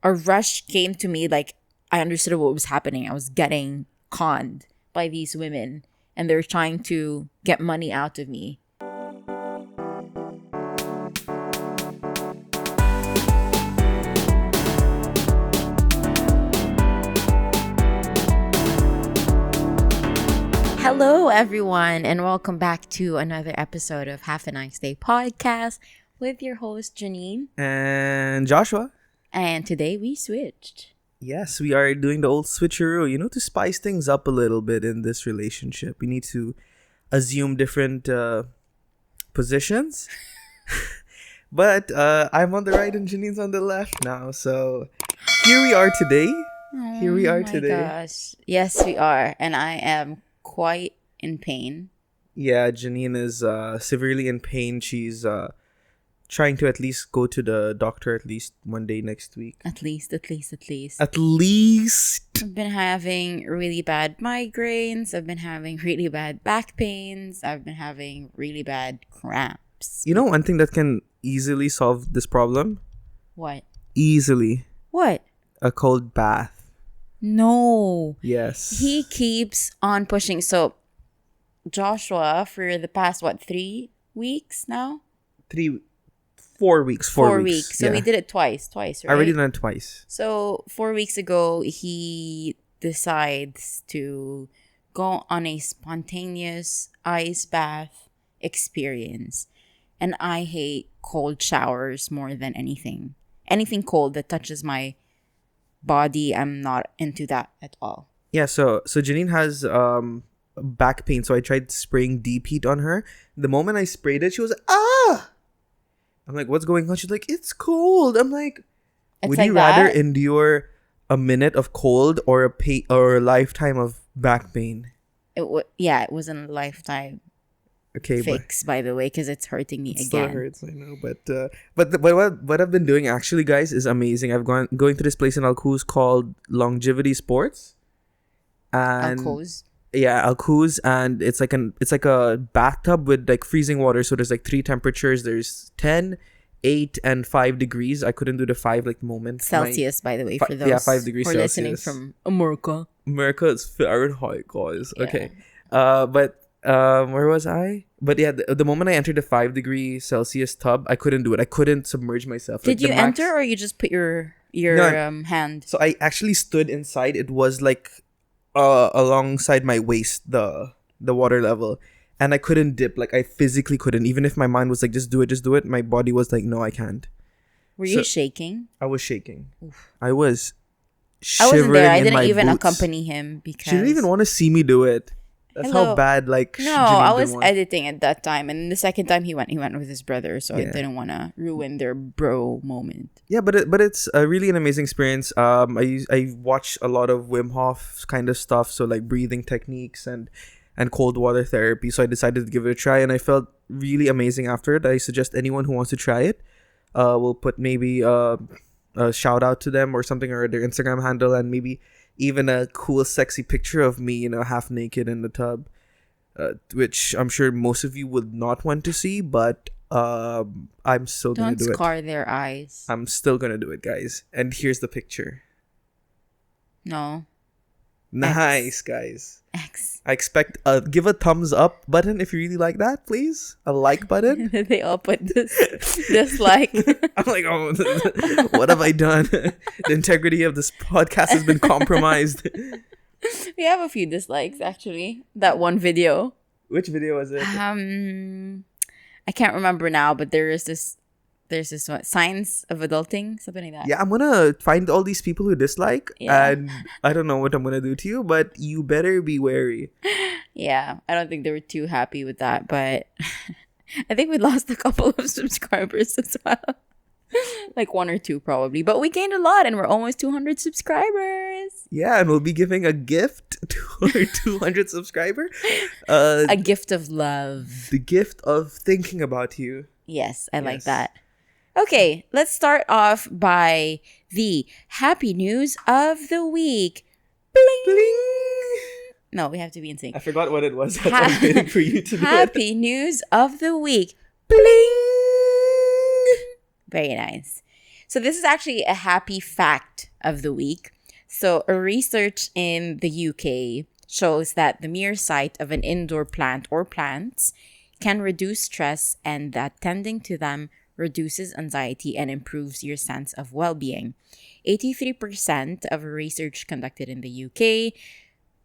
a rush came to me. Like, I understood what was happening. I was getting conned by these women, and they're trying to get money out of me. Hello, everyone, and welcome back to another episode of Have a Nice Day podcast with your host, Janine. And Joshua. And today we switched. Yes, we are doing the old switcheroo, to spice things up a little bit in this relationship. We need to assume different positions. But I'm on the right and Janine's on the left now. So here we are today. Oh my gosh. Yes, we are. And I am quite in pain. Yeah, Janine is severely in pain. She's trying to at least go to the doctor at least one day next week. At least. At least. I've been having really bad migraines. I've been having really bad back pains. I've been having really bad cramps. You know one thing that can easily solve this problem? What? Easily. What? A cold bath. No. Yes. He keeps on pushing. So, Joshua, for the past, 3 weeks now? 4 weeks. 4 weeks. So, we did it twice, right? I already done it twice. So, 4 weeks ago, he decides to go on a spontaneous ice bath experience. And I hate cold showers more than anything. Anything cold that touches my body, I'm not into that at all. Yeah, so Janine has back pain, so I tried spraying deep heat on her. The moment I sprayed it, she was like, ah! I'm like, what's going on? She's like, it's cold. I'm like, would you rather endure a minute of cold or a lifetime of back pain? It wasn't a lifetime fix, by the way, because it's hurting me again. Still hurts, I know, but what I've been doing actually, guys, is amazing. I've going to this place in Alcuz called Longevity Sports, and Alcuz? Yeah, Alcuz, and it's like a bathtub with like freezing water. So there's like 3 temperatures. There's 10, 8, and 5 degrees. I couldn't do the 5 like moment. Celsius, by the way, for those 5 degrees who are Celsius. listening from America. America is Fahrenheit, guys. Yeah. Okay, but. Where was I? But yeah, the moment I entered the 5 degree Celsius tub, I couldn't do it. I couldn't submerge myself. Did you enter, or you just put your hand? So I actually stood inside. It was like alongside my waist, the water level, and I couldn't dip. Like, I physically couldn't. Even if my mind was like, just do it. My body was like, no, I can't. Were you shaking? I was shaking. Oof. I was I wasn't there. I in didn't my even boots. accompany him because She didn't even want to see me do it. That's how bad, like... No, I was editing at that time. And the second time he went with his brother. So I didn't want to ruin their bro moment. Yeah, but it's really an amazing experience. I watch a lot of Wim Hof kind of stuff. So like breathing techniques and cold water therapy. So I decided to give it a try. And I felt really amazing after it. I suggest anyone who wants to try it. We'll put maybe a shout out to them or something, or their Instagram handle, and maybe... even a cool, sexy picture of me, half naked in the tub, which I'm sure most of you would not want to see, but I'm still going to do it. Don't scar their eyes. I'm still going to do it, guys. And here's the picture. No. Nice, guys. X. I expect give a thumbs up button if you really like that, please. A like button. They all put dislike. I'm like, oh, what have I done? The integrity of this podcast has been compromised. We have a few dislikes, actually. That one video. Which video was it? I can't remember now, but there's this one, Signs of Adulting, something like that. Yeah, I'm gonna find all these people who dislike, and I don't know what I'm gonna do to you, but you better be wary. Yeah, I don't think they were too happy with that, but I think we lost a couple of subscribers as well. Like 1 or 2 probably, but we gained a lot, and we're almost 200 subscribers. Yeah, and we'll be giving a gift to our 200 subscriber. A gift of love. The gift of thinking about you. Yes, I like that. Okay, let's start off by the happy news of the week. Bling! Bling! No, we have to be in sync. I forgot what it was. I was waiting for you to do it. Happy news of the week. Bling! Very nice. So this is actually a happy fact of the week. So a research in the UK shows that the mere sight of an indoor plant or plants can reduce stress, and that tending to them reduces anxiety and improves your sense of well-being. 83% of research conducted in the UK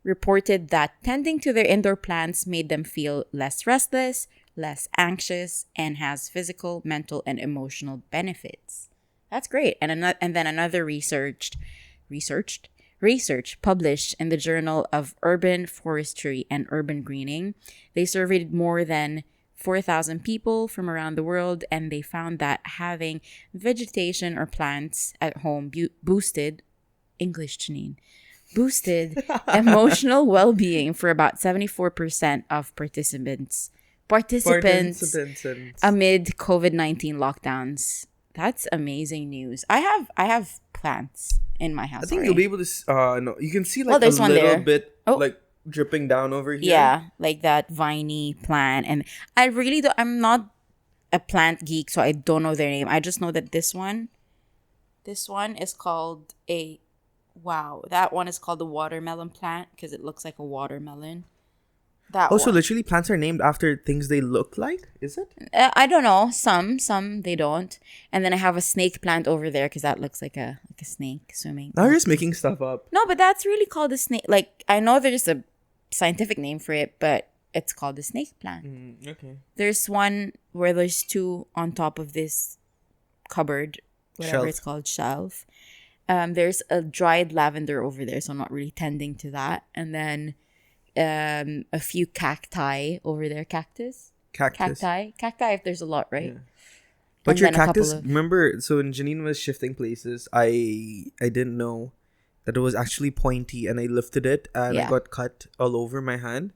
reported that tending to their indoor plants made them feel less restless, less anxious, and has physical, mental, and emotional benefits. That's great. And then another research published in the Journal of Urban Forestry and Urban Greening. They surveyed more than 4,000 people from around the world, and they found that having vegetation or plants at home boosted Janine, boosted emotional well-being for about 74% of participants amid COVID-19 lockdowns. That's amazing news. I have plants in my house. I think already. you'll be able to no, you can see like a there's one little there. bit like dripping down over here. Yeah, like that viney plant. And I really don't, I'm not a plant geek, so I don't know their name. I just know that this one is called that one is called the watermelon plant because it looks like a watermelon. So literally plants are named after things they look like, is it? I don't know. Some they don't. And then I have a snake plant over there because that looks like a snake swimming. Now you're just making stuff up. No, but that's really called a snake. Like, I know there's a scientific name for it, but it's called a snake plant. Okay. There's one where there's two on top of this cupboard, whatever it's called, shelf. There's a dried lavender over there, so I'm not really tending to that. And then a few cacti over there. Cacti, if there's a lot, right? Yeah. But your cactus, remember, so when Janine was shifting places, I didn't know that it was actually pointy, and I lifted it and I got cut all over my hand.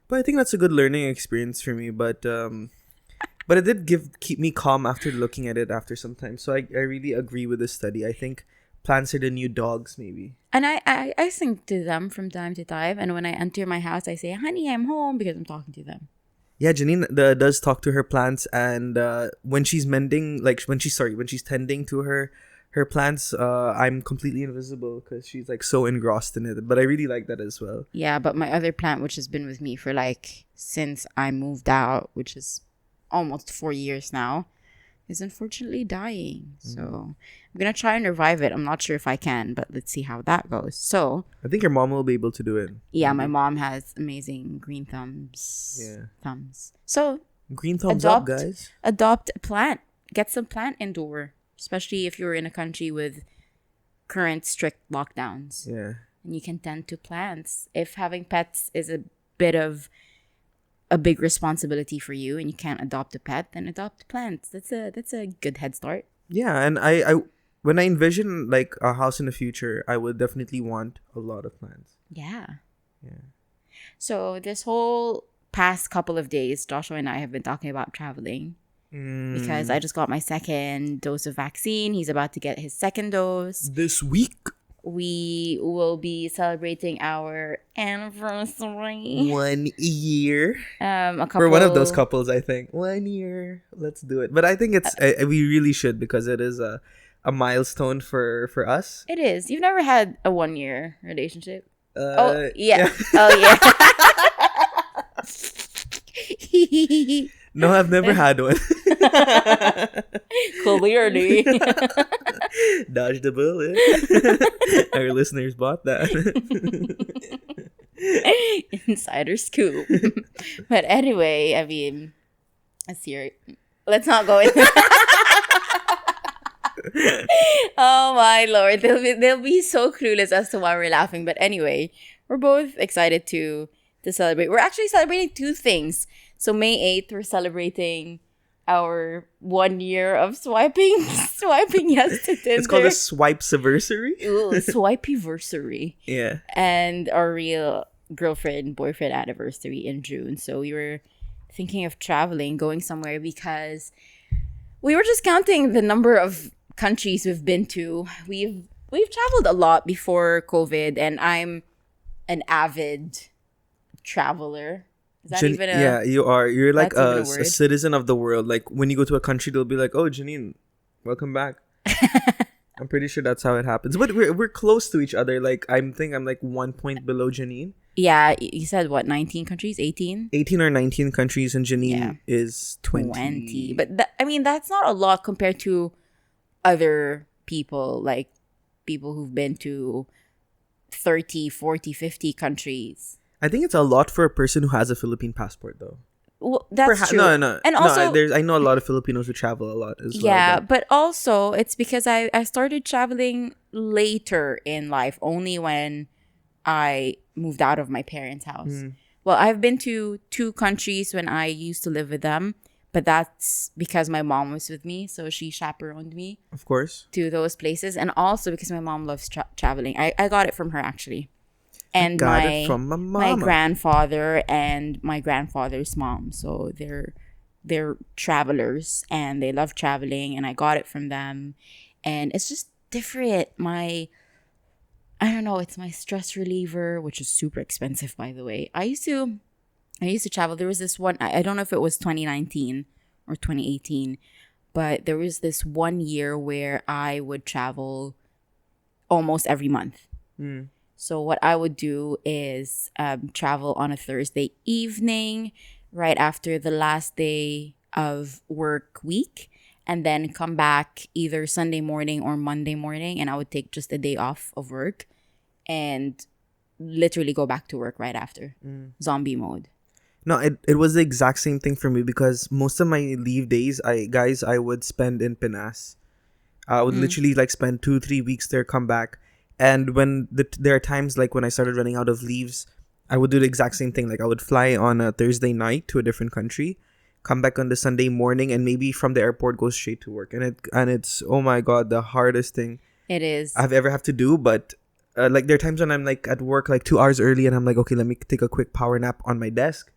But I think that's a good learning experience for me. But it did keep me calm after looking at it after some time. So I really agree with this study. I think plants are the new dogs, maybe. And I sing to them from time to time. And when I enter my house, I say, "Honey, I'm home," because I'm talking to them. Yeah, Janine does talk to her plants, and when she's mending, like when she's tending to her plants, I'm completely invisible because she's like so engrossed in it. But I really like that as well. Yeah, but my other plant, which has been with me for like since I moved out, which is almost 4 years now, is unfortunately dying. So I'm gonna try and revive it. I'm not sure if I can, but let's see how that goes. So I think your mom will be able to do it. Yeah, my mom has amazing green thumbs. So green thumbs up, guys. Adopt a plant. Get some plant indoor, especially if you're in a country with current strict lockdowns. Yeah. And you can tend to plants. If having pets is a bit of a big responsibility for you and you can't adopt a pet, then adopt plants. That's a good head start. Yeah, and I when I envision like a house in the future, I would definitely want a lot of plants. Yeah. So this whole past couple of days, Joshua and I have been talking about traveling because I just got my second dose of vaccine. He's about to get his second dose this week. We will be celebrating our anniversary. 1 year. We're one of those couples, I think. 1 year. Let's do it. But I think we really should because it is a milestone for us. It is. You've never had a 1 year relationship? Yeah. Oh, yeah. No, I've never had one. Clearly. Dodge the bullet. Our listeners bought that. Insider scoop. But anyway, I mean, let's not go into Oh my lord, they'll be so clueless as to why we're laughing. But anyway, we're both excited to celebrate. We're actually celebrating two things. So May 8th, we're celebrating our 1 year of swiping yes to Tinder. It's called a swipe-civersary. Ooh, swipey-versary. Yeah. And our real girlfriend-boyfriend anniversary in June. So we were thinking of traveling, going somewhere because we were just counting the number of countries we've been to. We've traveled a lot before COVID, and I'm an avid traveler. Is that even a... Yeah, you are. You're like a word? citizen of the world. Like when you go to a country, they'll be like, "Oh, Janine, welcome back." I'm pretty sure that's how it happens. But we're close to each other. Like I'm like 1 point below Janine. Yeah, you said what, 19 countries? 18? 18 or 19 countries, and Janine Yeah. is 20. 20. But I mean, that's not a lot compared to other people, like people who've been to 30, 40, 50 countries. I think it's a lot for a person who has a Philippine passport, though. Well, that's true. No. And also, I know a lot of Filipinos who travel a lot as well. yeah, but also it's because I started traveling later in life, only when I moved out of my parents' house. Well, I've been to 2 countries when I used to live with them, but that's because my mom was with me, so she chaperoned me. Of course. To those places, and also because my mom loves traveling. I got it from her, actually. And got it from my mama. my grandfather and my grandfather's mom. So they're travelers and they love traveling, and I got it from them. And it's just different. I don't know, it's my stress reliever, which is super expensive, by the way. I used to travel. There was this one, I don't know if it was 2019 or 2018, but there was this one year where I would travel almost every month. So what I would do is travel on a Thursday evening right after the last day of work week, and then come back either Sunday morning or Monday morning, and I would take just a day off of work and literally go back to work right after. Zombie mode. No, it was the exact same thing for me, because most of my leave days, I would spend in Pinas. I would literally like spend 2-3 weeks there, come back. And when there are times like when I started running out of leaves, I would do the exact same thing. Like I would fly on a Thursday night to a different country, come back on the Sunday morning, and maybe from the airport go straight to work. And it's oh my god, the hardest thing It is. I've ever have to do. But like there are times when I'm like at work like 2 hours early, and I'm like, okay, let me take a quick power nap on my desk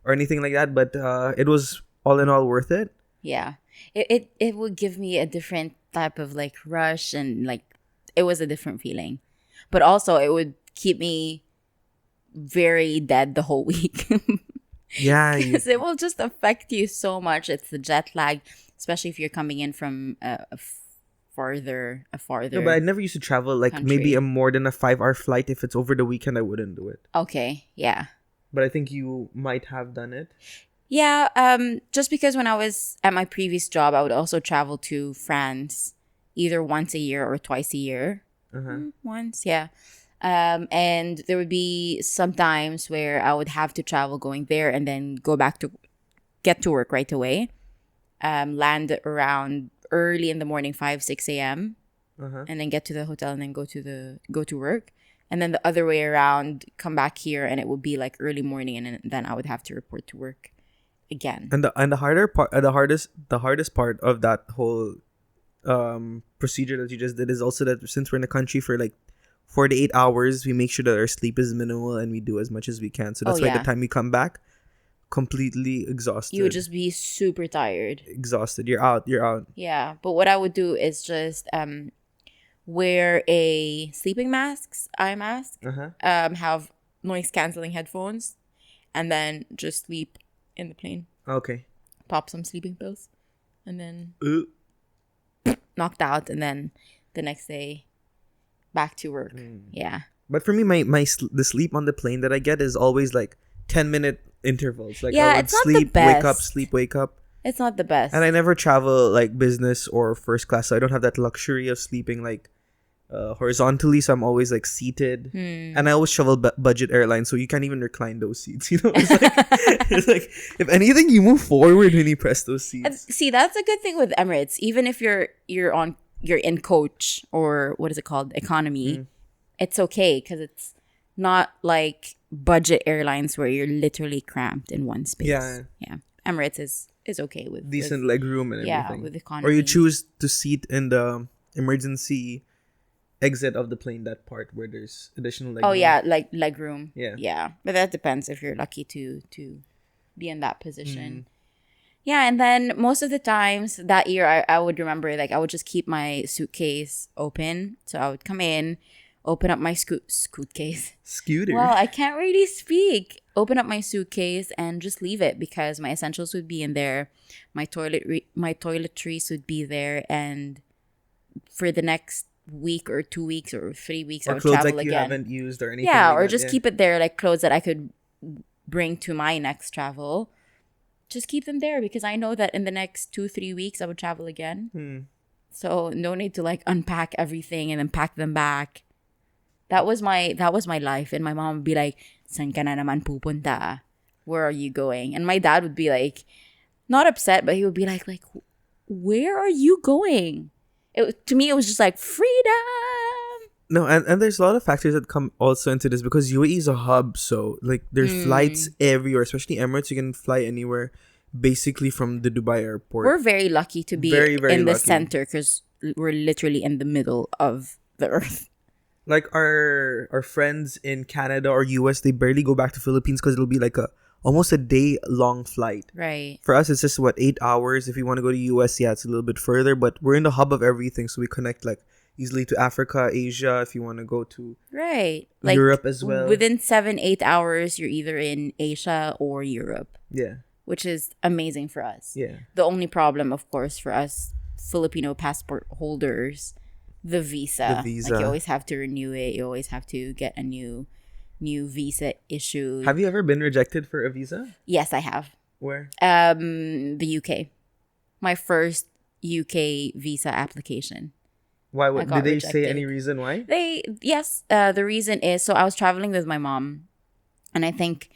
or anything like that. But it was all in all worth it. Yeah. It would give me a different type of like rush, and like it was a different feeling. But also it would keep me very dead the whole week. Yeah. Because it will just affect you so much. It's the jet lag, especially if you're coming in from a farther. No, but I never used to travel like country. maybe a more than a 5-hour flight. If it's over the weekend, I wouldn't do it. Okay, yeah. But I think you might have done it. Yeah, just because when I was at my previous job, I would also travel to France either once a year or twice a year. Once, yeah. And there would be some times where I would have to travel going there and then get to work right away. Land around early in the morning, 5-6 a.m. And then get to the hotel and then go to work. And then the other way around, come back here, and it would be like early morning, and then I would have to report to work again. And the hardest part of that whole procedure that you just did is also that since we're in the country for like 48 hours, we make sure that our sleep is minimal and we do as much as we can. So that's why the time we come back, completely exhausted. You would just be super tired. Exhausted. You're out. Yeah, but what I would do is just wear a sleeping eye mask, have noise canceling headphones, and then just sleep in the plane. Okay. Pop some sleeping pills, and then knocked out, and then the next day back to work. Yeah. But for me, the sleep on the plane that I get is always like 10-minute intervals. Like yeah, I would it's not sleep, the best. wake up, sleep, wake up. It's not the best. And I never travel like business or first class, so I don't have that luxury of sleeping like horizontally. So I'm always like seated, and I always travel budget airlines, so you can't even recline those seats. You know, it's like if anything, you move forward when you press those seats. See, that's a good thing with Emirates. Even if you're in coach, or what is it called, economy, it's okay because it's not like budget airlines where you're literally cramped in one space. Yeah. Emirates is okay with decent leg room and everything. Yeah, with economy. Or you choose to seat in the emergency exit of the plane, that part where there's additional leg room. Yeah, like leg room. Yeah. But that depends if you're lucky to be in that position. Yeah, and then most of the times that year, I would remember, like, I would just keep my suitcase open. So I would come in, open up my suitcase. Scooter. Well, I can't really speak. Open up my suitcase and just leave it, because my essentials would be in there. My toiletries would be there, and for the next week or 2 weeks or 3 weeks, I Or would clothes travel like you again. haven't used or anything. Yeah, like or that, just keep it there, like clothes that I could bring to my next travel. Just keep them there because I know that in the next 2-3 weeks I would travel again. So no need to like unpack everything and then pack them back. That was my life. And my mom would be like, "San ka na naman pupunta? Where are you going?" And my dad would be like, not upset, but he would be like, where are you going? To me, it was just like freedom. No, and there's a lot of factors that come also into this because UAE is a hub, so like there's flights everywhere, especially Emirates. You can fly anywhere, basically from the Dubai airport. We're very lucky to be Very, very in the lucky. center because we're literally in the middle of the earth. Like our friends in Canada or US, they barely go back to Philippines because it'll be like almost a day long flight. Right. For us, it's just 8 hours. If you want to go to US, yeah, it's a little bit further, but we're in the hub of everything, so we connect like easily to Africa, Asia. If you want to go to Right. Like Europe as well. Within 7-8 hours, you're either in Asia or Europe. Yeah. Which is amazing for us. Yeah. The only problem, of course, for us Filipino passport holders, the visa. The visa. Like you always have to renew it. You always have to get a new visa issued. Have you ever been rejected for a visa? Yes, I have. Where? The UK. My first UK visa application. Why? I got Did they rejected. say any reason why? The reason is, so I was traveling with my mom, and I think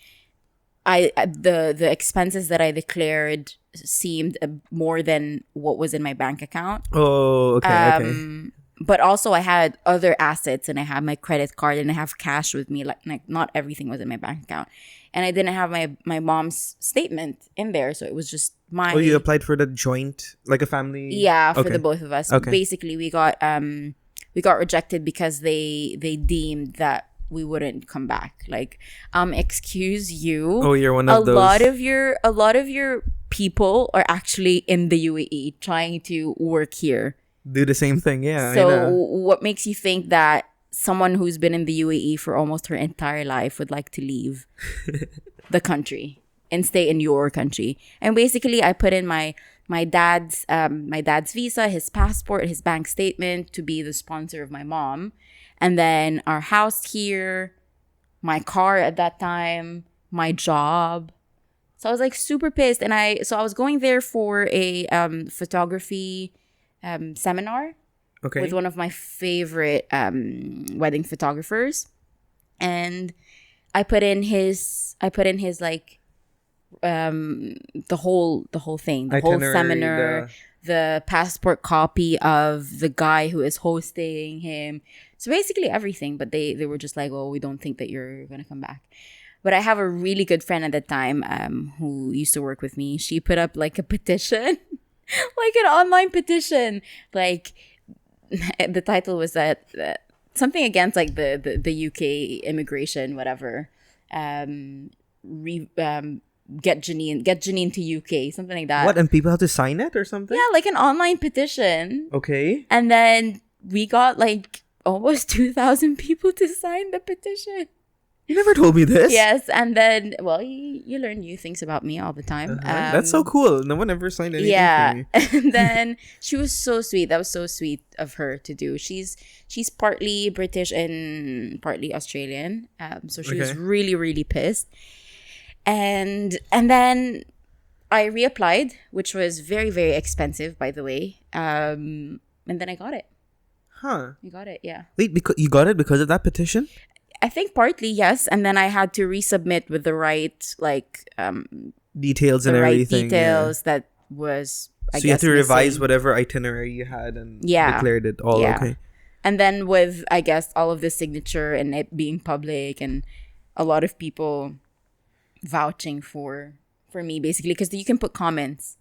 the expenses that I declared seemed more than what was in my bank account. Oh, okay. But also I had other assets, and I had my credit card, and I have cash with me. Like not everything was in my bank account, and I didn't have my mom's statement in there, so it was just my. Oh, you applied for the joint, like a family. Yeah, for Okay. the both of us. Okay. Basically, we got rejected because they deemed that we wouldn't come back. Like, excuse you. Oh, you're one of those. A lot of your people are actually in the UAE trying to work here. Do the same thing, yeah. So I know. what makes you think that someone who's been in the UAE for almost her entire life would like to leave the country and stay in your country? And basically, I put in my dad's visa, his passport, his bank statement to be the sponsor of my mom, and then our house here, my car at that time, my job. So I was like super pissed, and I was going there for a photography seminar. Okay. With one of my favorite wedding photographers, and I put in his like the whole thing, the whole Itinerary, seminar, the passport copy of the guy who is hosting him. So basically everything, but they were just like, "Oh, we don't think that you're gonna come back." But I have a really good friend at the time who used to work with me. She put up like a petition. Like an online petition, like the title was that something against like the UK immigration, whatever. Get Janine to UK, something like that. What? And people have to sign it or something? Yeah, like an online petition. Okay. And then we got like almost 2,000 people to sign the petition. You never told me this. Yes, and then you learn new things about me all the time. That's so cool. No one ever signed anything for me. And then she was so sweet. That was so sweet of her to do. She's partly British and partly Australian. So she was really, really pissed. And then I reapplied, which was very, very expensive, by the way. And then I got it. Huh. I got it, yeah. Wait, because you got it because of that petition? I think partly, yes. And then I had to resubmit with the right, like, details the and right everything. details that was, I guess, you had to revise missing. whatever itinerary you had and Yeah. declared it all. Yeah. Okay. And then with, I guess, all of the signature and it being public and a lot of people vouching for me, basically, because you can put comments.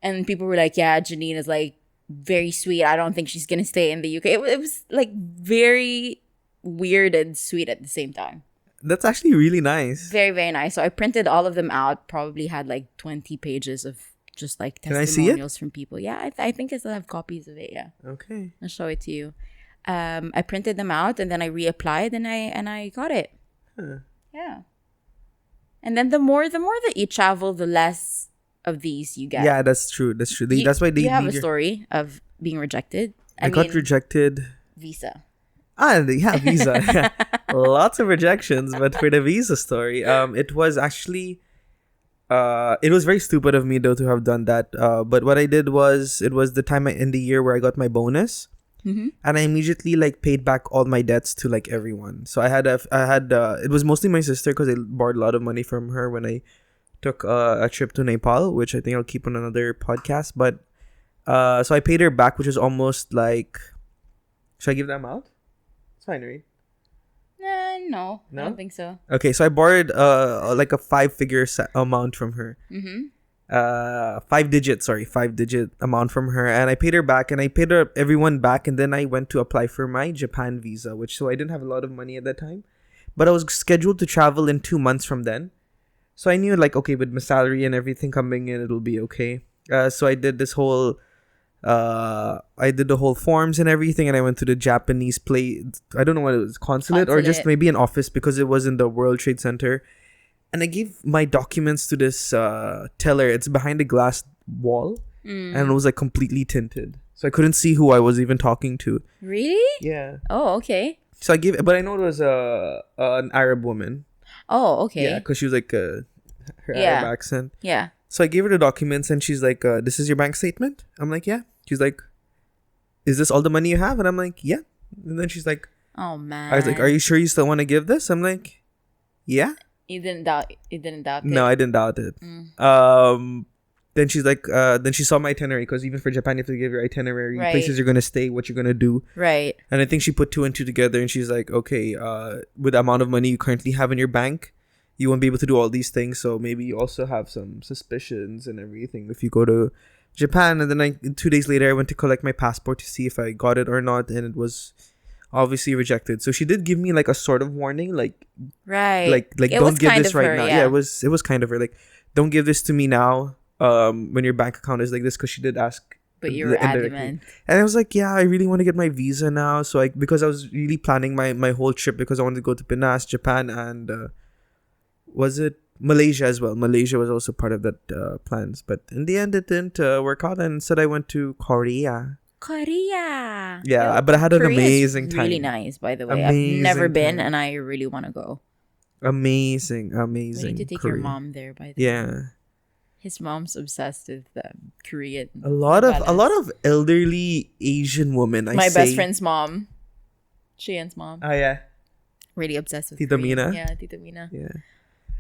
And people were like, yeah, Janine is, like, very sweet. I don't think she's going to stay in the UK. It was, like, very weird and sweet at the same time. That's actually really nice. Very, very nice. So I printed all of them out. Probably had, like, 20 pages of just, like, Can I see it? testimonials from people. Yeah, I think I still have copies of it, yeah. Okay. I'll show it to you. I printed them out and then I reapplied and I got it. Huh. Yeah. And then the more that you travel, the less of these you get. Yeah, that's true. That's true. That's why they you have a need your- story of being rejected. I got rejected. Visa. Yeah, visa. Yeah. Lots of rejections, but for the visa story, it was actually it was very stupid of me though to have done that. But what I did was it was the time in the year where I got my bonus. Mm-hmm. And I immediately like paid back all my debts to like everyone. So I had it was mostly my sister because I borrowed a lot of money from her when I took a trip to Nepal, which I think I'll keep on another podcast. But so I paid her back, which was almost like, should I give them out? It's fine, right? No, No? I don't think so. Okay, so I borrowed like a 5-figure amount from her. Mm-hmm. 5-digit amount from her, and I paid her back, and I paid her everyone back, and then I went to apply for my Japan visa, so I didn't have a lot of money at that time, but I was scheduled to travel in 2 months from then, so I knew like, okay, with my salary and everything coming in, it'll be okay. So I did this whole I did the whole forms and everything, and I went to the Japanese I don't know what it was, consulate or just maybe an office, because it was in the World Trade Center. And I gave my documents to this teller. It's behind a glass wall, and it was like completely tinted, so I couldn't see who I was even talking to. Really? Yeah. Oh, okay. So I gave, but I know it was an Arab woman. Oh, okay. Yeah, because she was like her Yeah. Arab accent. Yeah. So I gave her the documents, and she's like, "This is your bank statement." I'm like, "Yeah." She's like, "Is this all the money you have?" And I'm like, "Yeah." And then she's like, Oh man. "I was like, are you sure you still want to give this?" I'm like, "Yeah." You didn't doubt. You didn't doubt it. No, I didn't doubt it. Then she's like, then she saw my itinerary, because even for Japan, you have to give your itinerary, Right. places you're gonna stay, what you're gonna do. Right. And I think she put 2 and 2 together, and she's like, okay, with the amount of money you currently have in your bank, you won't be able to do all these things. So maybe you also have some suspicions and everything if you go to Japan. And then 2 days later, I went to collect my passport to see if I got it or not, and it was obviously rejected. So she did give me like a sort of warning, like Right. like It don't was give kind this of right her, now. yeah. It was kind of her, like, don't give this to me now when your bank account is like this, because she did ask. But you were indirectly. adamant. And I was like, yeah, I really want to get my visa now. So because I was really planning my whole trip, because I wanted to go to Pinas, Japan, and was it Malaysia as well. Malaysia was also part of that plans, but in the end it didn't work out, and instead I went to Korea. Korea. Yeah, but I had an Korea is amazing time. Really nice, by the way. Amazing I've never been, time. and I really want to go. Amazing. We need to take Korea. your mom there, by the way. Yeah. His mom's obsessed with Korean. A lot of novelas. elderly Asian women. My best friend's mom, Cheyenne's mom, Oh yeah. really obsessed with Tita Korean. Mina? Yeah, Tita Mina. Yeah.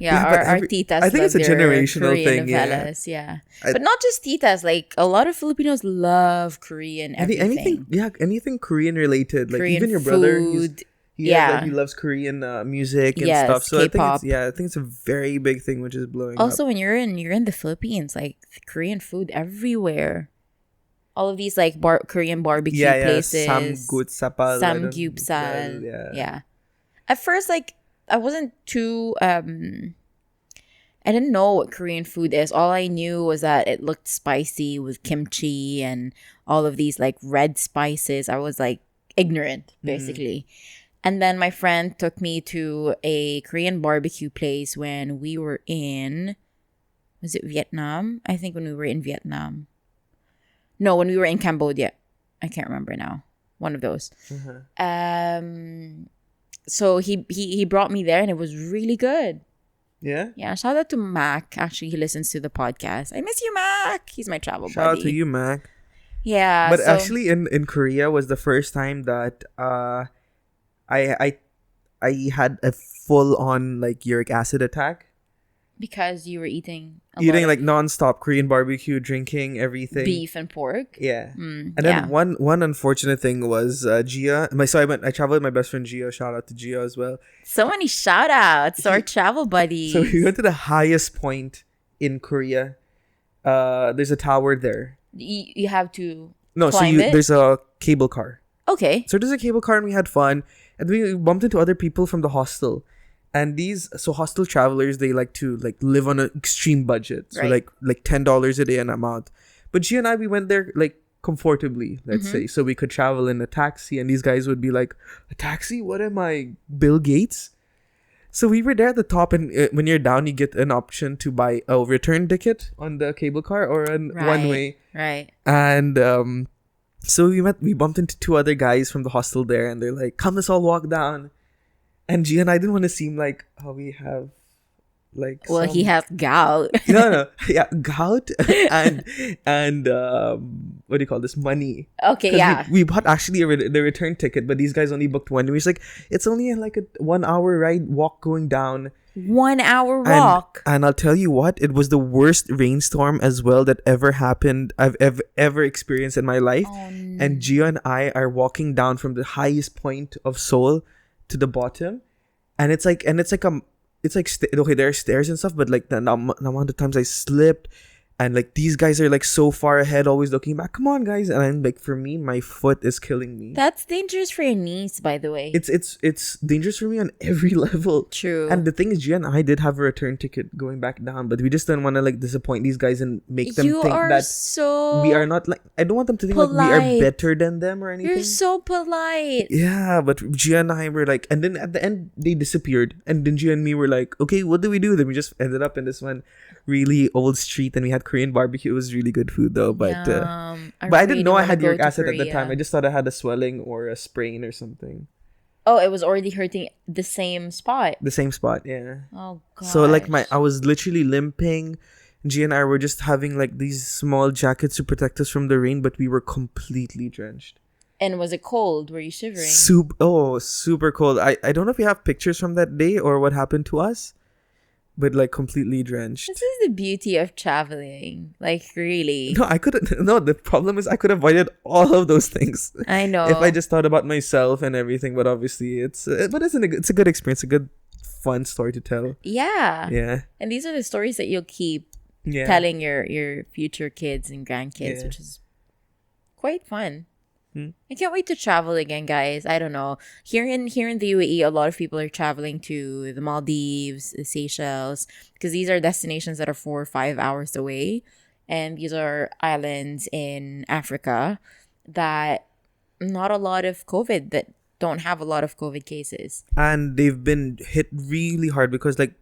Yeah, Yeah, but our titas. I think it's a love their generational Korean thing, yeah. novelas, yeah. I- But not just titas. Like a lot of Filipinos love Korean everything. Anything Korean related. Like Korean even your brother, food. he loves Korean music and Yes, stuff. So K-pop. I think it's a very big thing which is blowing Also, up. when you're in the Philippines, like Korean food everywhere. All of these like Korean barbecue places. Samgyeopsal. Samgyeopsal. Yeah. At first, like I wasn't too I didn't know what Korean food is. All I knew was that it looked spicy with kimchi and all of these like red spices. I was like ignorant, basically. And then my friend took me to a Korean barbecue place when we were in, was it Vietnam? I think when we were in Vietnam. No, when we were in Cambodia. I can't remember now. One of those. So he brought me there, and it was really good. Yeah. Yeah, shout out to Mac. Actually, he listens to the podcast. I miss you, Mac. He's my travel Shout buddy. out to you, Mac. Yeah. But so, actually, in Korea was the first time that I had a full on like uric acid attack. because you were eating a Eating lot like non-stop Korean barbecue, drinking everything. of beef and pork. Yeah. Mm, And then one unfortunate thing was Gia. I traveled with my best friend Gia. Shout out to Gia as well. So many shout outs to our travel buddies. So we went to the highest point in Korea. There's a tower there. You have to No, so climb it? there's a cable car. Okay. So there's a cable car, and we had fun. And we bumped into other people from the hostel. And hostel travelers, they like to like live on an extreme budget. So Right. like $10 a day and amount. But Gia and I, we went there like comfortably, let's say. So we could travel in a taxi, and these guys would be like, a taxi? What am I, Bill Gates? So we were there at the top, and when you're down, you get an option to buy a return ticket on the cable car or one way. Right. And So we bumped into two other guys from the hostel there, and they're like, "Come, let's all walk down." And Gia and I didn't want to seem like how we have like Well, he some has gout. no, yeah, gout and what do you call this, money. Okay, 'Cause yeah. we bought actually the return ticket, but these guys only booked one. And we was like, it's only like a 1 hour ride walk going down. 1 hour And, walk. and I'll tell you what, it was the worst rainstorm as well that ever happened I've ever experienced in my life. Oh, And Gio and I are walking down from the highest point of Seoul to the bottom, and it's like okay, there are stairs and stuff, but like the amount of times I slipped, and like these guys are like so far ahead, always looking back. Come on, guys! And I'm like, for me, my foot is killing me. That's dangerous for your knees, by the way. It's dangerous for me on every level. True. And the thing is, Gia and I did have a return ticket going back down, but we just didn't want to like disappoint these guys and make them You think are that so we are not like. I don't want them to think like we are polite. better than them or anything. You're so polite. Yeah, but Gia and I were like, and then at the end they disappeared, and then Gia and me were like, okay, what do we do? Then we just ended up in this one really old street, and we had Korean barbecue. It was really good food though, but I didn't know I had uric acid at the time. I just thought I had a swelling or a sprain or something. Oh, it was already hurting the same spot. The same spot, yeah. Oh god. So like I was literally limping. Gia and I were just having like these small jackets to protect us from the rain, but we were completely drenched. And was it cold? Were you shivering? Super cold. I don't know if you have pictures from that day or what happened to us, but like completely drenched. This is the beauty of traveling. Like really. No, I couldn't. No, the problem is I could have avoided all of those things I know. if I just thought about myself and everything. But obviously, it's a good experience, a good fun story to tell. Yeah. Yeah. And these are the stories that you'll keep Yeah. telling your future kids and grandkids, Yeah. which is quite fun. Hmm. I can't wait to travel again, guys. I don't know. Here in the UAE, a lot of people are traveling to the Maldives, the Seychelles, because these are destinations that are 4 or 5 hours away, and these are islands in Africa that not a lot of COVID that don't have a lot of COVID cases. And they've been hit really hard because like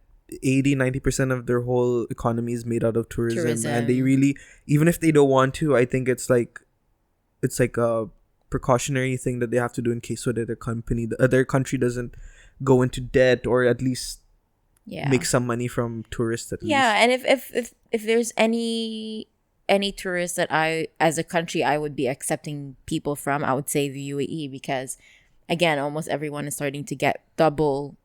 80-90% of their whole economy is made out of tourism. And they really, even if they don't want to, I think it's like a precautionary thing that they have to do in case so that their country doesn't go into debt, or at least make some money from tourists at least. Yeah, and if there's any tourist that I, as a country, I would be accepting people from, I would say the UAE, because again, almost everyone is starting to get double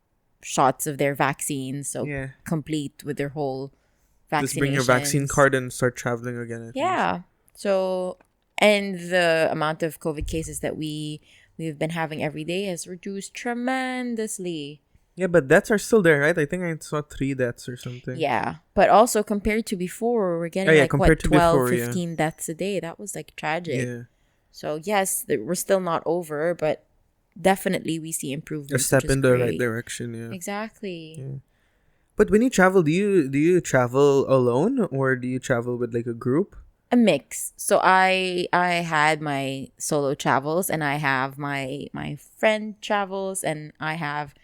shots of their vaccines, so complete with their whole vaccination. Just bring your vaccine card and start traveling again. At least. So, and the amount of COVID cases that we've been having every day has reduced tremendously. Yeah, but deaths are still there, right? I think I saw 3 deaths or something. Yeah, but also compared to before, we're getting 12, 15 deaths a day. That was like tragic. Yeah. So yes, we're still not over, but definitely we see improvements. A step in the right direction, yeah. Exactly. Yeah. But when you travel, do you travel alone or do you travel with like a group? A mix. So I had my solo travels, and I have my friend travels, and I have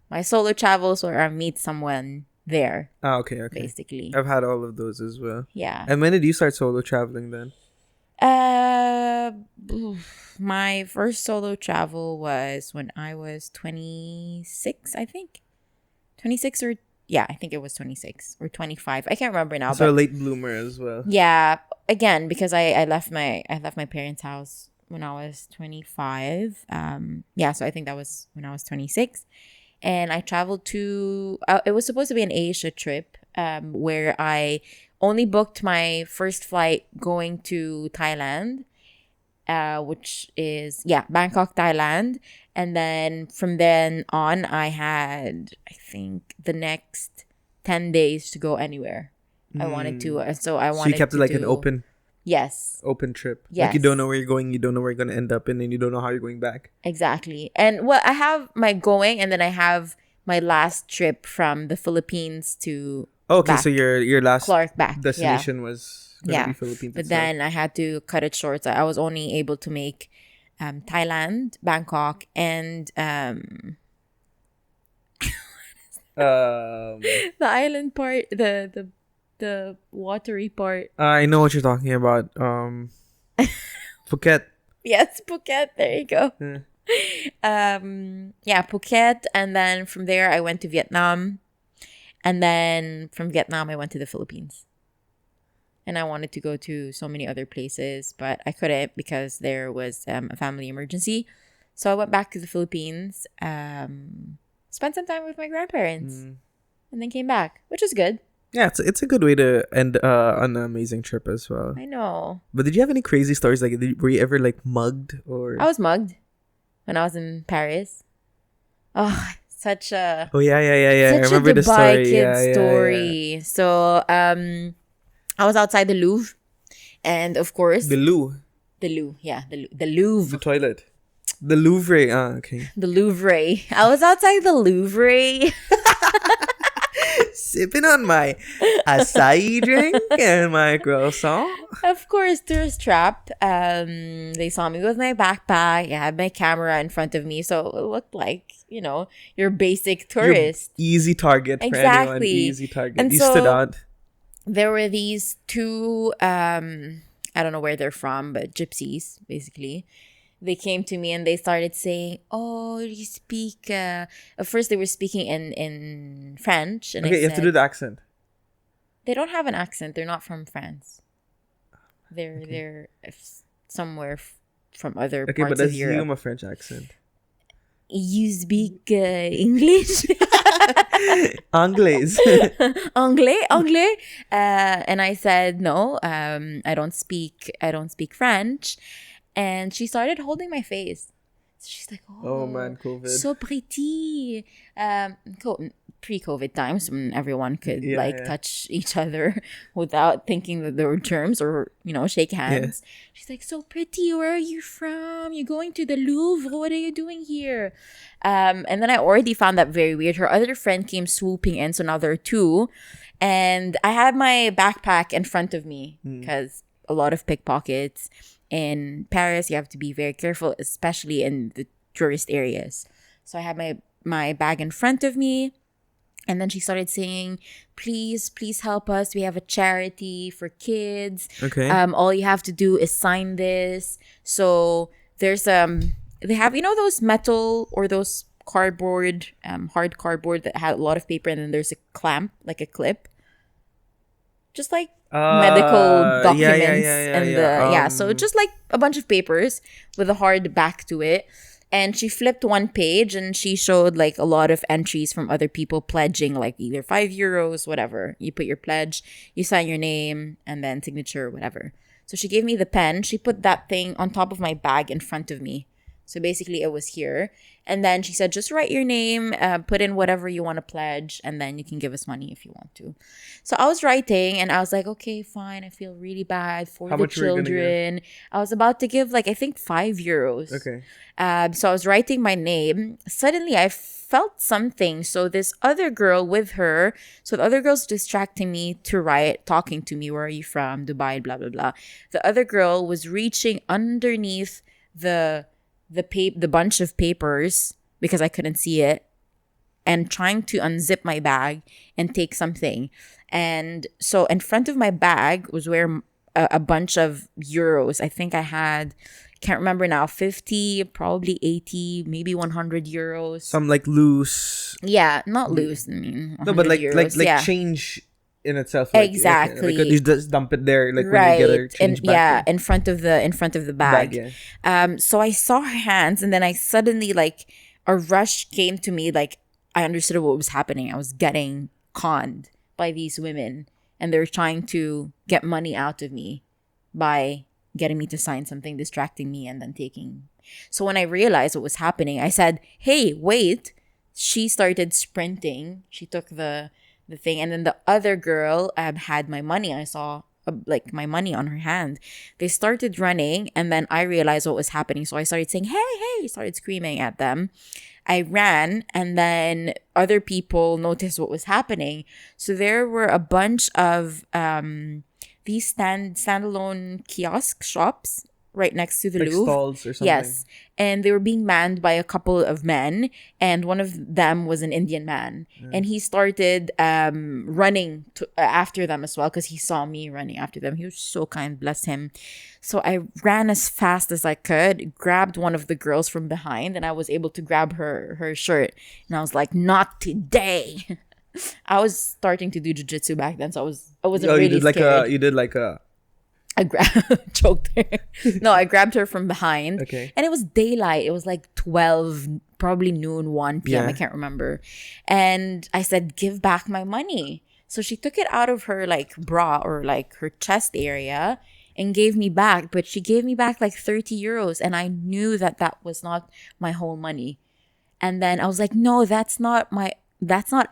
my solo travels where I meet someone there. Okay. Basically. I've had all of those as well. Yeah. And when did you start solo traveling then? My first solo travel was when I was 26, I think. 26 or I think it was 26 or 25. I can't remember now. So a late bloomer as well. Yeah, again, because I left my parents' house when I was 25. So I think that was when I was 26, and I traveled to. It was supposed to be an Asia trip, where I only booked my first flight going to Thailand, which is Bangkok, Thailand. And then from then on, I had, I think, the next 10 days to go anywhere I wanted to. So you kept it like an open trip. Yes. Like you don't know where you're going, you don't know where you're going to end up in, and you don't know how you're going back. Exactly. And well, I have my going, and then I have my last trip from the Philippines to back. So your last Clark back. destination was going to be Philippines. But then I had to cut it short. So I was only able to make Thailand, Bangkok, and the island part, the watery part. I know what you're talking about. Phuket. Yes, Phuket. There you go. Phuket, and then from there I went to Vietnam, and then from Vietnam I went to the Philippines. And I wanted to go to so many other places, but I couldn't because there was a family emergency. So I went back to the Philippines, spent some time with my grandparents, and then came back, which was good. Yeah, it's a good way to end an amazing trip as well. I know. But did you have any crazy stories? Like, were you ever like mugged or? I was mugged when I was in Paris. Oh, such a Oh yeah. I such remember a the Dubai story. kid story. So I was outside the Louvre, and of course The Louvre. the Louvre, the The Louvre, toilet. The Louvre. Okay. the Louvre. I was outside the Louvre. Sipping on my acai drink and my croissant. Of course, tourist trap. They saw me with my backpack. I had my camera in front of me, so it looked like, your basic tourist. Your easy target for anyone. Exactly. Easy target. And You so- stood out. There were these two, I don't know where they're from, but gypsies, basically. They came to me and they started saying, "Oh, you speak." At first, they were speaking in French, and Okay, I you have to said, do the accent. they don't have an accent. They're not from France. They're somewhere from other Okay, parts but of assume Europe. a French accent. You speak English, Anglais. anglais. And I said no. I don't speak French. And she started holding my face. So she's like, Oh man, COVID. so pretty. Pre-COVID times when everyone could touch each other without thinking that there were germs or, shake hands. Yeah. She's like, so pretty. Where are you from? You're going to the Louvre. What are you doing here? And then I already found that very weird. Her other friend came swooping in. So now there are two. And I had my backpack in front of me because a lot of pickpockets. In Paris, you have to be very careful, especially in the tourist areas. So I had my bag in front of me. And then she started saying, please help us. We have a charity for kids. Okay. All you have to do is sign this. So there's they have, those metal or those cardboard, hard cardboard that had a lot of paper, and then there's a clamp, like a clip. Just like medical documents so just like a bunch of papers with a hard back to it. And she flipped one page and she showed like a lot of entries from other people pledging, like either €5, whatever. You put your pledge, you sign your name, and then signature, whatever. So she gave me the pen. She put that thing on top of my bag in front of me. So basically it was here. And then she said, just write your name, put in whatever you want to pledge, and then you can give us money if you want to. So I was writing and I was like, okay, fine. I feel really bad for the children. I was about to give like, I think €5. Okay. So I was writing my name. Suddenly I felt something. So this other girl with her, so the other girl's distracting me to write, talking to me, where are you from? Dubai, blah, blah, blah. The other girl was reaching underneath the bunch of papers because I couldn't see it, and trying to unzip my bag and take something. And so in front of my bag was where a bunch of euros. I think I had, can't remember now, 50, probably 80, maybe 100 euros. Some like loose. Yeah, not loose. I mean, no, but like euros, like change in itself. Like, exactly. Like you just dump it there, like when you get a change back. Yeah, in front of the bag. So I saw her hands, and then I suddenly, like, a rush came to me. Like, I understood what was happening. I was getting conned by these women, and they're trying to get money out of me by getting me to sign something, distracting me, and then taking. So when I realized what was happening, I said, hey, wait. She started sprinting. She took the thing, and then the other girl had my money. I saw like my money on her hand. They started running, and then I realized what was happening. So I started saying, hey, started screaming at them. I ran, and then other people noticed what was happening. So there were a bunch of these standalone kiosk shops right next to the Like Louvre. stalls or something. Yes. And they were being manned by a couple of men, and one of them was an Indian man. And he started running after them as well, because he saw me running after them. He was so kind, bless him. So I ran as fast as I could, grabbed one of the girls from behind, and I was able to grab her shirt. And I was like, not today. I was starting to do jiu-jitsu back then, so I wasn't really scared. You did like a... I choked her. No, I grabbed her from behind. Okay. And it was daylight. It was like 12, probably noon, 1 p.m. Yeah. I can't remember. And I said, give back my money. So she took it out of her like bra or like her chest area and gave me back. But she gave me back like 30 euros. And I knew that was not my whole money. And then I was like, no, that's not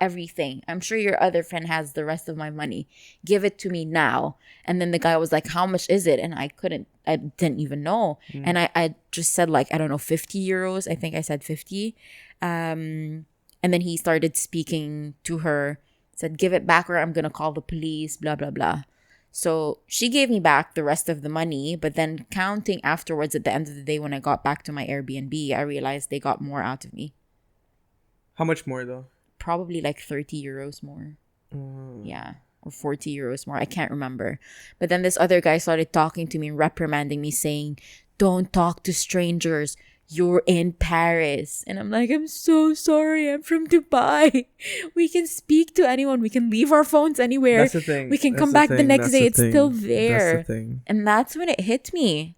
everything. I'm sure your other friend has the rest of my money. Give it to me now. And then the guy was like, how much is it? And I didn't even know. And I just said like, I don't know, 50 euros. I think I said 50. And then he started speaking to her, said, give it back or I'm going to call the police, blah, blah, blah. So she gave me back the rest of the money. But then counting afterwards at the end of the day, when I got back to my Airbnb, I realized they got more out of me. How much more though? Probably like 30 euros more. Yeah. Or 40 euros more. I can't remember. But then this other guy started talking to me and reprimanding me, saying, don't talk to strangers. You're in Paris. And I'm like, I'm so sorry. I'm from Dubai. We can speak to anyone. We can leave our phones anywhere. That's the thing. We can come back the next day. It's still there. That's the thing. And that's when it hit me.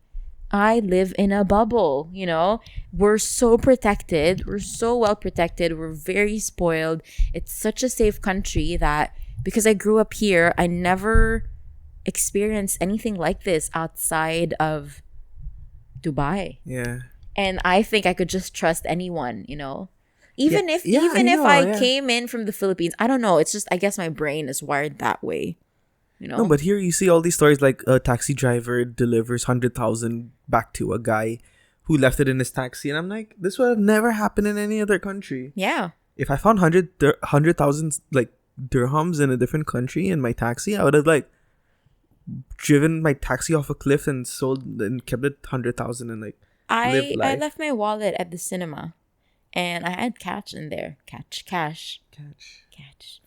I live in a bubble, you know? We're so protected. We're so well protected. We're very spoiled. It's such a safe country that because I grew up here, I never experienced anything like this outside of Dubai. Yeah. And I think I could just trust anyone, you know? Even if I came in from the Philippines, I don't know. It's just, I guess my brain is wired that way. You know? No, but here you see all these stories like a taxi driver delivers 100,000 back to a guy who left it in his taxi. And I'm like, this would have never happened in any other country. Yeah. If I found 100,000 like dirhams in a different country in my taxi, I would have like driven my taxi off a cliff and sold and kept it 100,000 and like I lived life. left my wallet at the cinema and I had cash in there. Cash.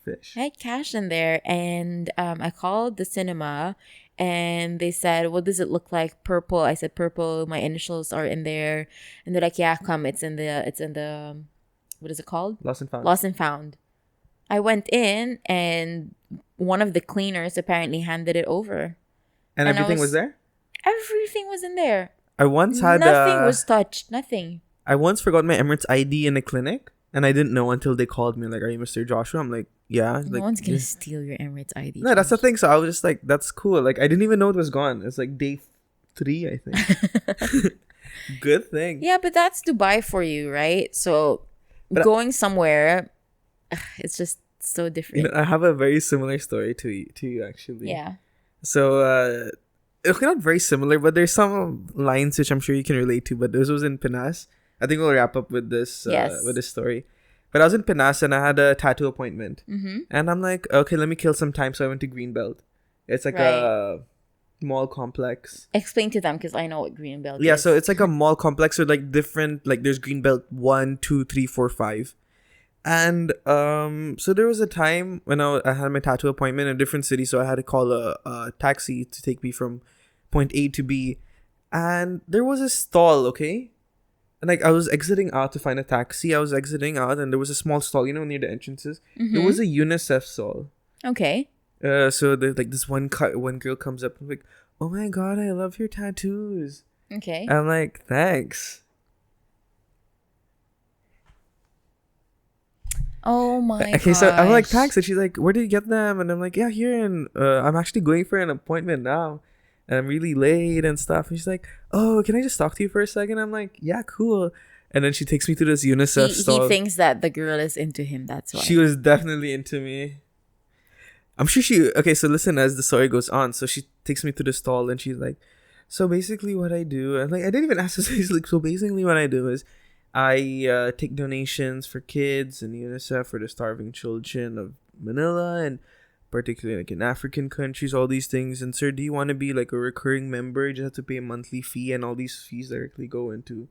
Fish. I had cash in there, and I called the cinema, and they said, "What does it look like?" Purple. I said, "Purple." My initials are in there, and they're like, "Yeah, come. It's in the what is it called? Lost and found. Lost and found." I went in, and one of the cleaners apparently handed it over, and everything was there. Everything was in there. I once had nothing was touched. Nothing. I once forgot my Emirates ID in a clinic. And I didn't know until they called me, like, are you Mr. Joshua? I'm like, yeah. No one's going to steal your Emirates ID. No, that's the thing. So I was just like, that's cool. Like, I didn't even know it was gone. It's like day 3, I think. Good thing. Yeah, but that's Dubai for you, right? So but going somewhere, it's just so different. You know, I have a very similar story to you actually. Yeah. So, it's not very similar, but there's some lines which I'm sure you can relate to. But this was in Pinas. I think we'll wrap up with this with this story. But I was in Pinas and I had a tattoo appointment. Mm-hmm. And I'm like, okay, let me kill some time. So I went to Greenbelt. It's like a mall complex. Explain to them because I know what Greenbelt is. Yeah, so it's like a mall complex with like different, like there's Greenbelt 1, 2, 3, 4, 5. And so there was a time when I had my tattoo appointment in a different city. So I had to call a taxi to take me from point A to B. And there was a stall, okay? And like I was exiting out to find a taxi. I was exiting out and there was a small stall, you know, near the entrances. Mm-hmm. There was a UNICEF stall. Okay. So like this one girl comes up and like, oh my god, I love your tattoos. Okay. I'm like, thanks. Oh my god. Okay, so I'm like, thanks. And she's like, where did you get them? And I'm like, yeah, here. And I'm actually going for an appointment now. And I'm really late and stuff. And she's like, oh, can I just talk to you for a second? I'm like, yeah, cool. And then she takes me to this UNICEF stall. He thinks that the girl is into him. That's why. She was definitely into me. I'm sure she... Okay, so listen as the story goes on. So she takes me to the stall and she's like, so basically what I do... And like, I didn't even ask her. She's like, so basically what I do is I take donations for kids and UNICEF for the starving children of Manila. And particularly like in African countries, all these things. And sir, do you want to be like a recurring member? You just have to pay a monthly fee, and all these fees directly go into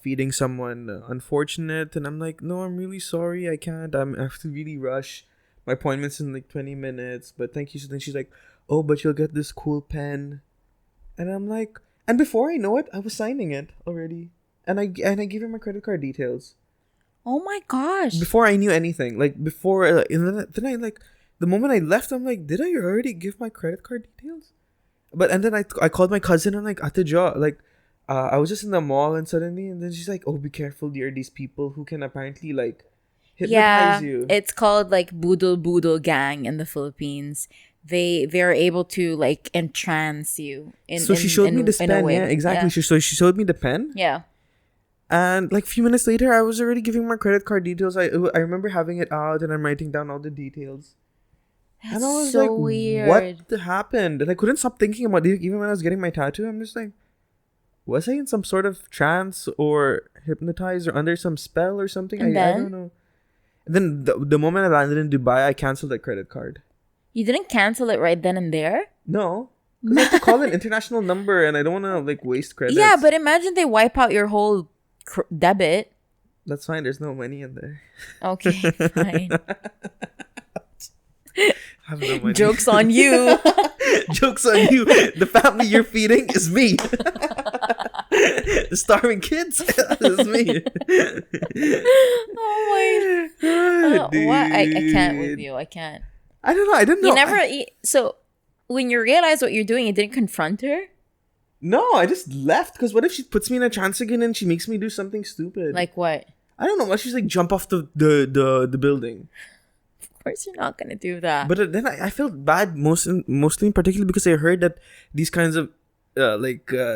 feeding someone unfortunate. And I'm like, no, I'm really sorry, I can't. I have to really rush. My appointment's in like 20 minutes, but thank you. So then she's like, oh, but you'll get this cool pen. And I'm like, and before I know it, I was signing it already. And I gave her my credit card details. Oh my gosh. Before I knew anything. Like, before, and then I like, the moment I left, I'm like, did I already give my credit card details? And then I called my cousin, and like, Ate Jo, like, I was just in the mall, and suddenly, and then she's like, oh, be careful, there are these people who can apparently, like, hypnotize you. It's called, like, Budol Gang in the Philippines. They're able to, like, entrance you. So she showed me this pen, yeah, exactly. Yeah. She showed me the pen. Yeah. And like a few minutes later, I was already giving my credit card details. I remember having it out, and I'm writing down all the details. That's and I was so like, weird. What happened? And I couldn't stop thinking about it. Even when I was getting my tattoo, I'm just like, was I in some sort of trance or hypnotized or under some spell or something? I don't know. And then the moment I landed in Dubai, I canceled that credit card. You didn't cancel it right then and there? No. Because I have to call an international number, and I don't want to like waste credits. Yeah, but imagine they wipe out your whole debit. That's fine. There's no money in there. Okay, fine. I have no money. Joke's on you. Joke's on you. The family you're feeding is me. The starving kids is me. Oh my God. What? I can't with you. I can't. I don't know. I didn't know. You never... So, when you realize what you're doing, you didn't confront her? No, I just left. Because what if she puts me in a trance again and she makes me do something stupid? Like what? I don't know. What she's like, jump off the building. Of course you're not going to do that. But then I felt bad, mostly particularly because I heard that these kinds of,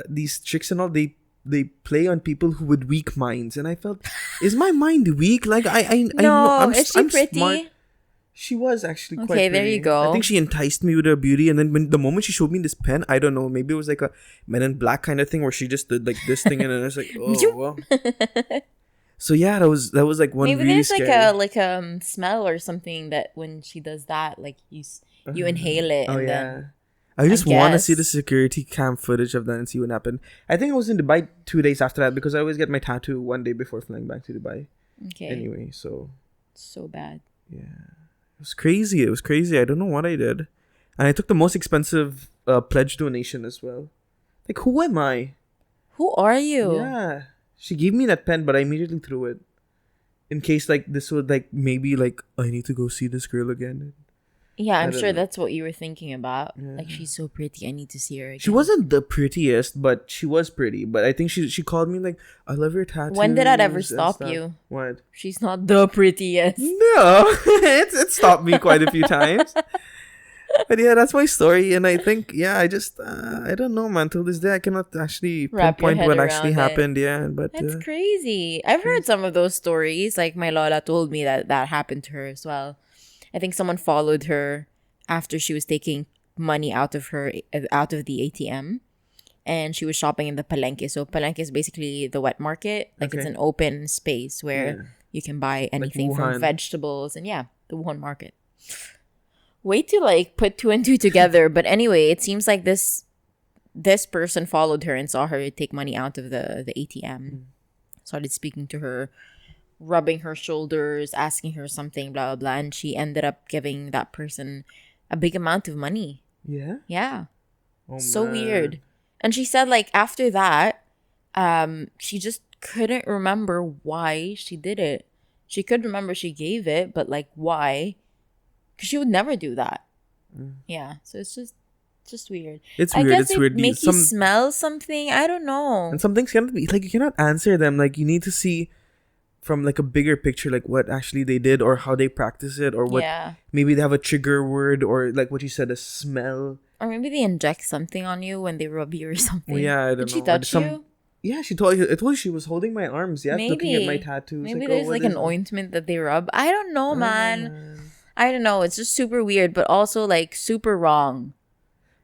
these tricks and all, they play on people who with weak minds. And I felt, is my mind weak? Like, I know, is she pretty? Smart. She was actually quite okay, pretty. There you go. I think she enticed me with her beauty, and then the moment she showed me this pen, I don't know, maybe it was like a Men in Black kind of thing where she just did like this thing, and then I was like, oh well. So yeah, that was like one. Maybe really there's scary. like a smell or something that when she does that, like you inhale it. Oh and yeah. then, I just want to see the security cam footage of that and see what happened. I think I was in Dubai 2 days after that because I always get my tattoo one day before flying back to Dubai. Okay. Anyway, so bad. Yeah. It was crazy. I don't know what I did. And I took the most expensive pledge donation as well. Like, who am I? Who are you? Yeah. She gave me that pen, but I immediately threw it. In case, like, this would, like, maybe, like, I need to go see this girl again. Yeah, I'm sure that's what you were thinking about. Yeah. Like, she's so pretty. I need to see her again. She wasn't the prettiest, but she was pretty. But I think she called me, like, I love your tattoos. When did that ever stop you? What? She's not the prettiest. No. it stopped me quite a few times. But yeah, that's my story. And I think, yeah, I just, I don't know, man. Till this day, I cannot actually pinpoint what actually happened. Yeah, but that's crazy. I've heard some of those stories. Like, my Lola told me that happened to her as well. I think someone followed her after she was taking money out of the ATM, and she was shopping in the palenque. So palenque is basically the wet market. Like, it's an open space where you can buy anything like from vegetables and the Wuhan market. Way to like put 2 and 2 together. But anyway, it seems like this person followed her and saw her take money out of the ATM. Started speaking to her, rubbing her shoulders, asking her something, blah, blah, blah. And she ended up giving that person a big amount of money. Yeah? Yeah. Oh, so man. Weird. And she said, like, after that, she just couldn't remember why she did it. She could remember she gave it, but, like, why? Because she would never do that. Yeah. So it's just weird. It's weird. It's weird. Make you smell something. I don't know. And some things cannot be, like, you cannot answer them. Like, you need to see from like a bigger picture, like what actually they did or how they practice it or what maybe they have a trigger word or like what you said, a smell. Or maybe they inject something on you when they rub you or something. Well, yeah, I don't know. Did she touch you? Yeah, I told you she was holding my arms. Yeah, looking at my tattoos. Maybe like, there's like an ointment that they rub. I don't know, man. I don't know. It's just super weird, but also like super wrong.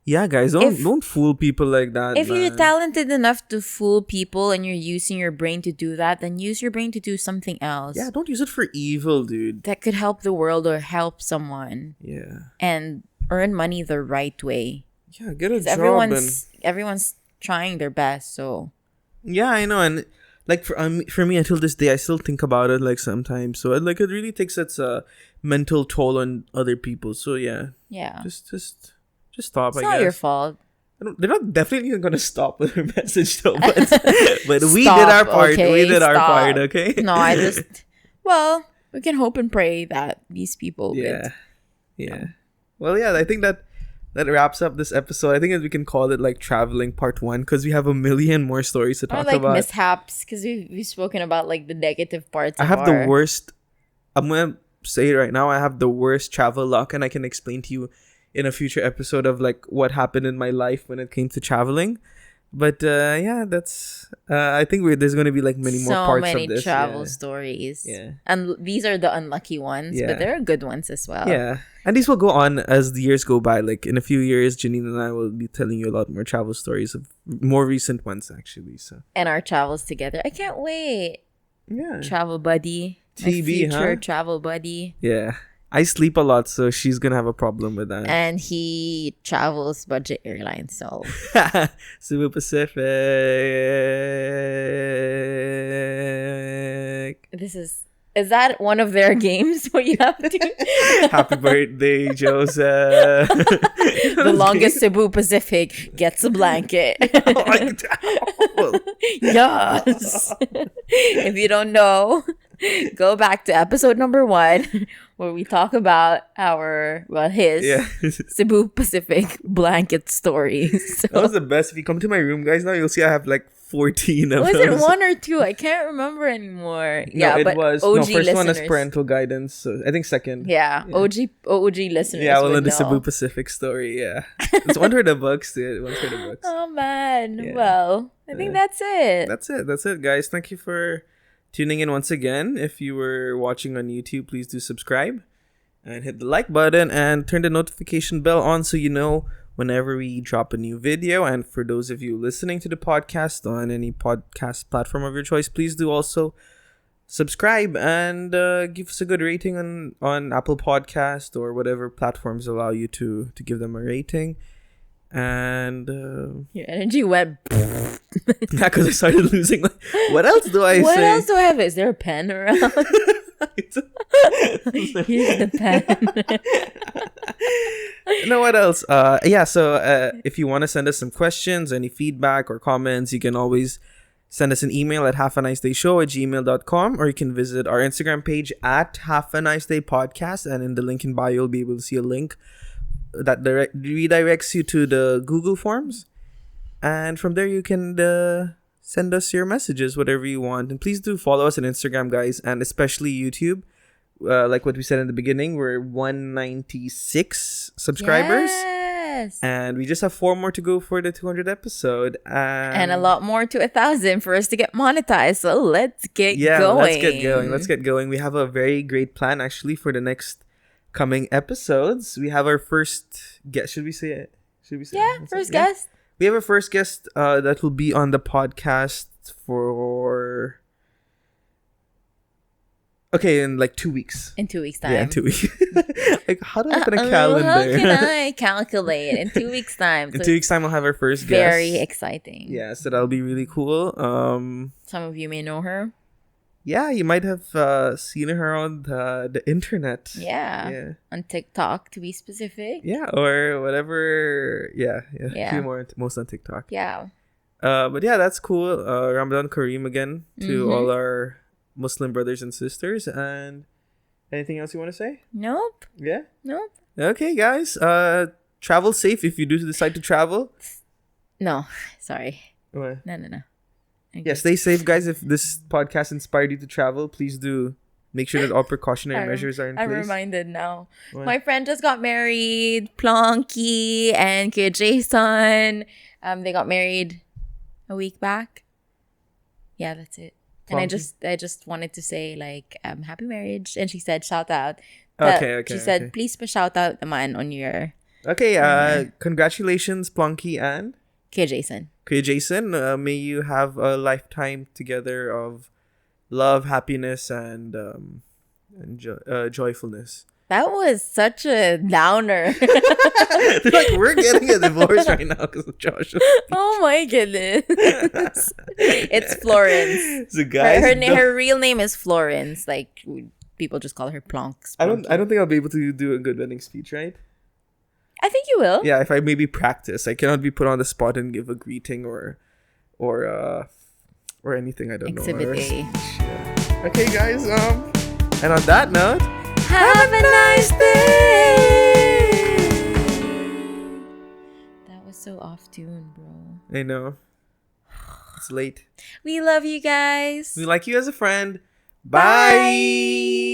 Yeah, guys, don't fool people like that. If you're man. talented enough to fool people and you're using your brain to do that, then use your brain to do something else. Yeah, don't use it for evil, dude. That could help the world or help someone. Yeah. And earn money the right way. Yeah, get a job. Everyone's trying their best, so. Yeah, I know, and like for me until this day, I still think about it like sometimes. So it really takes its mental toll on other people. So yeah. Yeah. Just stop. It's I guess. not your fault. They're not definitely gonna stop with their message though, but we did our part. Okay? We did our Stop. part. Okay. No, we can hope and pray that these people. Yeah. Yeah. Well, yeah. I think that wraps up this episode. I think that we can call it like traveling part 1 because we have a million more stories to Or talk like about. mishaps because we've spoken about like the negative parts. I have the worst. I'm gonna say it right now. I have the worst travel luck, and I can explain to you in a future episode of like what happened in my life when it came to traveling. But yeah, that's. I think there's gonna be like many more parts of this. Travel stories. Yeah, and these are the unlucky ones, but there are good ones as well. Yeah, and these will go on as the years go by. Like in a few years, Janine and I will be telling you a lot more travel stories of more recent ones, actually. So and our travels together. I can't wait. Yeah, travel buddy, TB, future travel buddy. Yeah. I sleep a lot, so she's gonna have a problem with that. And he travels budget airlines, so Cebu Pacific. Is that one of their games? What you have to? Happy birthday, Joseph. The longest Cebu Pacific gets a blanket. Yes. If you don't know, go back to episode number 1 where we talk about his Cebu Pacific blanket stories. So. That was the best. If you come to my room, guys, now you'll see I have like 14 of was those. Was it 1 or 2? I can't remember anymore. No, yeah, it was. OG first listeners. one is parental guidance. So I think second. Yeah. OG listeners. Yeah, well, the Cebu Pacific story. Yeah, it's one for the books, dude. One for the books. Oh man. Yeah. Well, I think that's it. That's it, guys. Thank you for tuning in once again. If you were watching on YouTube, please do subscribe and hit the like button and turn the notification bell on so you know whenever we drop a new video. And for those of you listening to the podcast on any podcast platform of your choice, please do also subscribe and give us a good rating on Apple Podcast or whatever platforms allow you to give them a rating. And your energy went yeah, because I started losing. What else do I say? What else do I have? Is there a pen around? Here's the pen. No, what else? So if you want to send us some questions, any feedback or comments, you can always send us an email at halfanicedayshow@gmail.com, or you can visit our Instagram page at halfaniceDayPodcast, and in the link in bio you'll be able to see a link that redirects you to the Google Forms, and from there you can send us your messages, whatever you want. And please do follow us on Instagram, guys, and especially YouTube. Like what we said in the beginning, we're 196 subscribers. Yes. And we just have 4 more to go for the 200 episode. And a lot more to 1,000 for us to get monetized. So let's get going. Let's get going. We have a very great plan, actually, for the next coming episodes. We have our first guest. Should we say it? Yeah, first guest. We have a first guest that will be on the podcast for... Okay, in like 2 weeks. In 2 weeks' time. Yeah, in 2 weeks. Like, how do I put a calendar? How can I calculate? In 2 weeks' time. In 2 weeks' time, we'll have our first guest. Very exciting. Yeah, so that'll be really cool. Some of you may know her. Yeah, you might have seen her on the internet. Yeah. On TikTok, to be specific. Yeah, or whatever. Yeah. A few more, most on TikTok. Yeah. But yeah, that's cool. Ramadan Kareem again to all our Muslim brothers and sisters. And anything else you want to say? Nope. Yeah? Nope. Okay, guys. Travel safe if you do decide to travel. No, sorry. What? No. Yeah, stay safe, guys. If this podcast inspired you to travel, please do make sure that all precautionary measures are in place. I'm reminded now. What? My friend just got married. Plonky and Kid Jason. They got married a week back. Yeah, that's it. Plonky. And I just wanted to say like happy marriage. And she said shout out. Okay. She said please shout out naman on your Okay, Yeah. congratulations, Plonky and Okay, Jason. Kuya Jason. May you have a lifetime together of love, happiness, and joyfulness. That was such a downer. Like, we're getting a divorce right now because of Josh. Oh my goodness. It's Florence. So guys, Her real name is Florence. Like people just call her Plonks. I don't think I'll be able to do a good wedding speech, right? I think you will. Yeah, if I maybe practice. I cannot be put on the spot and give a greeting or anything. I don't Exhibit know. A. Yeah. Okay, guys. And on that note, Have a nice day. That was so off tune, bro. I know it's late. We love you guys. We like you as a friend. Bye. Bye.